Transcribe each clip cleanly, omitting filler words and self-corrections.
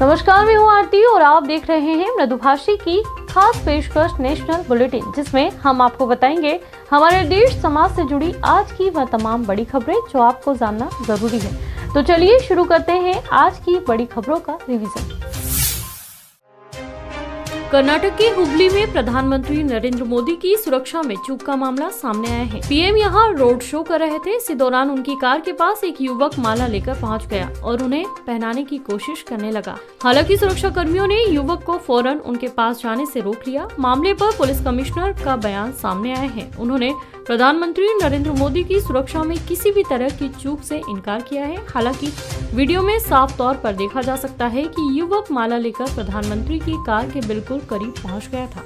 नमस्कार, मैं हूँ आरती और आप देख रहे हैं मृदुभाषी की खास पेशकश नेशनल बुलेटिन, जिसमें हम आपको बताएंगे हमारे देश समाज से जुड़ी आज की वह तमाम बड़ी खबरें जो आपको जानना जरूरी है। तो चलिए शुरू करते हैं आज की बड़ी खबरों का रिवीजन। कर्नाटक के हुबली में प्रधानमंत्री नरेंद्र मोदी की सुरक्षा में चूक का मामला सामने आया है। पीएम यहां रोड शो कर रहे थे। इसी दौरान उनकी कार के पास एक युवक माला लेकर पहुंच गया और उन्हें पहनाने की कोशिश करने लगा। हालांकि सुरक्षा कर्मियों ने युवक को फौरन उनके पास जाने से रोक लिया। मामले पर पुलिस कमिश्नर का बयान सामने आया है। उन्होंने प्रधानमंत्री नरेंद्र मोदी की सुरक्षा में किसी भी तरह की चूक से इनकार किया है। हालांकि वीडियो में साफ तौर पर देखा जा सकता है कि युवक माला लेकर प्रधानमंत्री की कार के बिल्कुल करीब पहुंच गया था।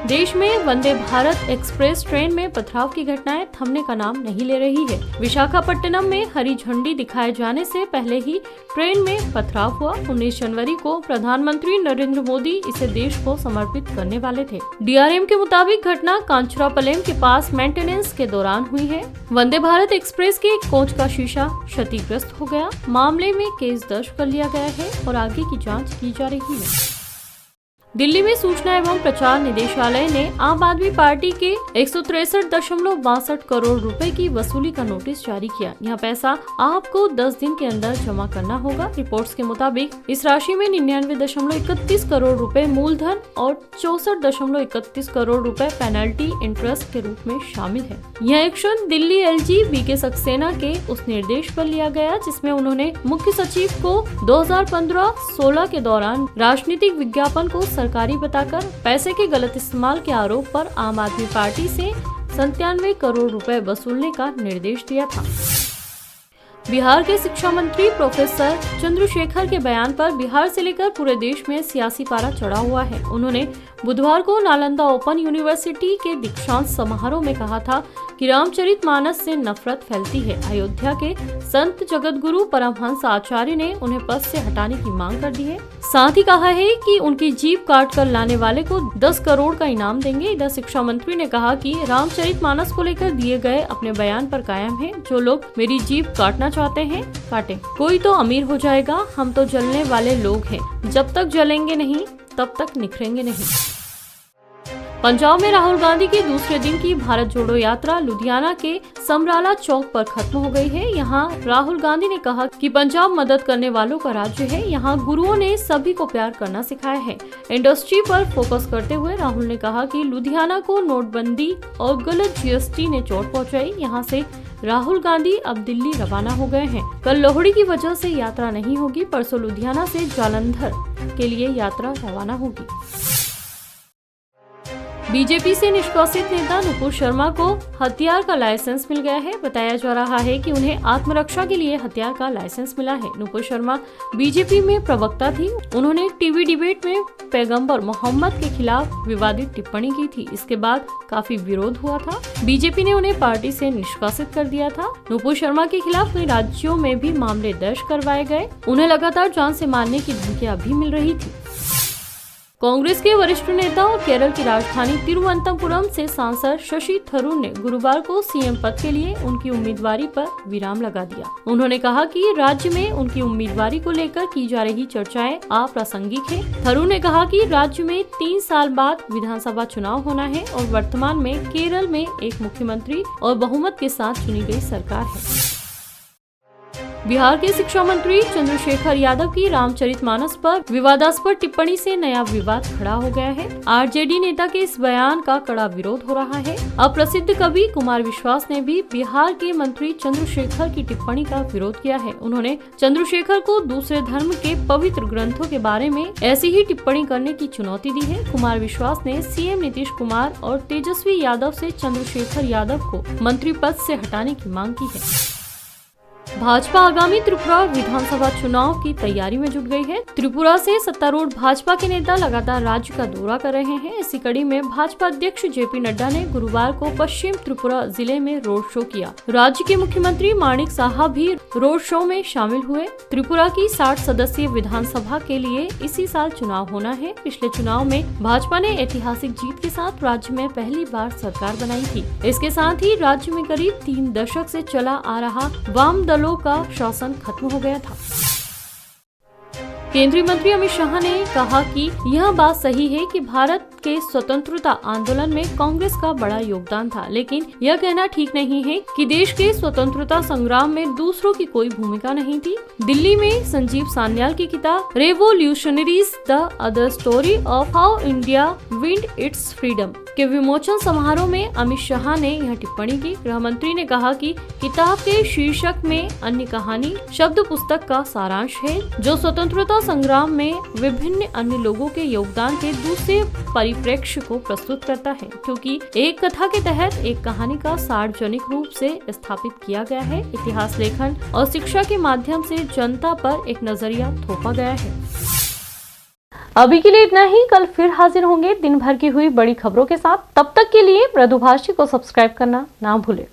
देश में वंदे भारत एक्सप्रेस ट्रेन में पथराव की घटनाएं थमने का नाम नहीं ले रही है। विशाखापट्टनम में हरी झंडी दिखाए जाने से पहले ही ट्रेन में पथराव हुआ। 19 जनवरी को प्रधानमंत्री नरेंद्र मोदी इसे देश को समर्पित करने वाले थे। डीआरएम के मुताबिक घटना कांचरापालेम के पास मेंटेनेंस के दौरान हुई है। वंदे भारत एक्सप्रेस के एक कोच का शीशा क्षतिग्रस्त हो गया। मामले में केस दर्ज कर लिया गया है और आगे की जाँच की जा रही है। दिल्ली में सूचना एवं प्रचार निदेशालय ने आम आदमी पार्टी के 163.62 करोड़ रुपए की वसूली का नोटिस जारी किया। यह पैसा आपको 10 दिन के अंदर जमा करना होगा। रिपोर्ट्स के मुताबिक इस राशि में 99.31 करोड़ रुपए मूलधन और 64.31 करोड़ रुपए पेनल्टी इंटरेस्ट के रूप में शामिल है। यह एक्शन दिल्ली एलजी बीके सक्सेना के उस निर्देश पर लिया गया जिसमें उन्होंने मुख्य सचिव को 2015-16 के दौरान राजनीतिक विज्ञापन को सरकारी बताकर पैसे के गलत इस्तेमाल के आरोप पर आम आदमी पार्टी से 97 करोड़ रुपए वसूलने का निर्देश दिया था। बिहार के शिक्षा मंत्री प्रोफेसर चंद्रशेखर के बयान पर बिहार से लेकर पूरे देश में सियासी पारा चढ़ा हुआ है। उन्होंने बुधवार को नालंदा ओपन यूनिवर्सिटी के दीक्षांत समारोह में कहा था कि रामचरितमानस से नफरत फैलती है। अयोध्या के संत जगतगुरु परमहंस आचार्य ने उन्हें पद से हटाने की मांग कर दी है। साथ ही कहा है कि उनकी जीभ काट कर लाने वाले को 10 करोड़ का इनाम देंगे। इधर शिक्षा मंत्री ने कहा कि रामचरितमानस को लेकर दिए गए अपने बयान पर कायम है। जो लोग मेरी जीभ काटना चाहते हैं काटें। कोई तो अमीर हो जाएगा, हम तो जलने वाले लोग हैं। जब तक जलेंगे नहीं तब तक निखरेंगे नहीं। पंजाब में राहुल गांधी की दूसरे दिन की भारत जोड़ो यात्रा लुधियाना के समराला चौक पर खत्म हो गई है। यहाँ राहुल गांधी ने कहा कि पंजाब मदद करने वालों का राज्य है। यहाँ गुरुओं ने सभी को प्यार करना सिखाया है। इंडस्ट्री पर फोकस करते हुए राहुल ने कहा कि लुधियाना को नोटबंदी और गलत जीएसटी ने चोट पहुँचाई। यहाँ से राहुल गांधी अब दिल्ली रवाना हो गए हैं। कल लोहड़ी की वजह से यात्रा नहीं होगी। परसों लुधियाना से जालंधर के लिए यात्रा रवाना होगी। बीजेपी से निष्कासित नेता नुपुर शर्मा को हथियार का लाइसेंस मिल गया है। बताया जा रहा है कि उन्हें आत्मरक्षा के लिए हथियार का लाइसेंस मिला है। नुपुर शर्मा बीजेपी में प्रवक्ता थी। उन्होंने टीवी डिबेट में पैगंबर मोहम्मद के खिलाफ विवादित टिप्पणी की थी। इसके बाद काफी विरोध हुआ था। बीजेपी ने उन्हें पार्टी से निष्कासित कर दिया था। नुपुर शर्मा के खिलाफ कई राज्यों में भी मामले दर्ज करवाए गए। उन्हें लगातार जान से मारने की धमकियां भी मिल रही थी। कांग्रेस के वरिष्ठ नेता और केरल की राजधानी तिरुवनंतपुरम से सांसद शशि थरूर ने गुरुवार को सीएम पद के लिए उनकी उम्मीदवारी पर विराम लगा दिया। उन्होंने कहा कि राज्य में उनकी उम्मीदवारी को लेकर की जा रही चर्चाएं अप्रासंगिक है। थरूर ने कहा कि राज्य में 3 साल बाद विधानसभा चुनाव होना है और वर्तमान में केरल में एक मुख्यमंत्री और बहुमत के साथ चुनी गई सरकार है। बिहार के शिक्षा मंत्री चंद्रशेखर यादव की रामचरितमानस पर विवादास्पद टिप्पणी से नया विवाद खड़ा हो गया है। आरजेडी नेता के इस बयान का कड़ा विरोध हो रहा है। अब प्रसिद्ध कवि कुमार विश्वास ने भी बिहार के मंत्री चंद्रशेखर की टिप्पणी का विरोध किया है। उन्होंने चंद्रशेखर को दूसरे धर्म के पवित्र ग्रंथों के बारे में ऐसी ही टिप्पणी करने की चुनौती दी है। कुमार विश्वास ने सीएम नीतीश कुमार और तेजस्वी यादव से चंद्रशेखर यादव को मंत्री पद से हटाने की मांग की है। भाजपा आगामी त्रिपुरा विधानसभा चुनाव की तैयारी में जुट गई है। त्रिपुरा से सत्तारूढ़ भाजपा के नेता लगातार राज्य का दौरा कर रहे हैं। इसी कड़ी में भाजपा अध्यक्ष जेपी नड्डा ने गुरुवार को पश्चिम त्रिपुरा जिले में रोड शो किया। राज्य के मुख्यमंत्री माणिक साहा भी रोड शो में शामिल हुए। त्रिपुरा की 60 सदस्यीय विधानसभा के लिए इसी साल चुनाव होना है। पिछले चुनाव में भाजपा ने ऐतिहासिक जीत के साथ राज्य में पहली बार सरकार बनाई थी। इसके साथ ही राज्य में करीब 3 दशक से चला आ रहा वाम दलों का शासन खत्म हो गया था। केंद्रीय मंत्री अमित शाह ने कहा कि यह बात सही है कि भारत के स्वतंत्रता आंदोलन में कांग्रेस का बड़ा योगदान था, लेकिन यह कहना ठीक नहीं है कि देश के स्वतंत्रता संग्राम में दूसरों की कोई भूमिका नहीं थी। दिल्ली में संजीव सान्याल की किताब revolutionaries the other story of how India wind it's freedom के विमोचन समारोह में अमित शाह ने यह टिप्पणी की। गृह मंत्री ने कहा कि किताब के शीर्षक में अन्य कहानी शब्द पुस्तक का सारांश है, जो स्वतंत्रता संग्राम में विभिन्न अन्य लोगों के योगदान के दूसरे परिप्रेक्ष्य को प्रस्तुत करता है, क्योंकि एक कथा के तहत एक कहानी का सार्वजनिक रूप से स्थापित किया गया है। इतिहास लेखन और शिक्षा के माध्यम से जनता पर एक नजरिया थोपा गया है। अभी के लिए इतना ही। कल फिर हाजिर होंगे दिन भर की हुई बड़ी खबरों के साथ। तब तक के लिए मृदुभाषी को सब्सक्राइब करना ना भूलें।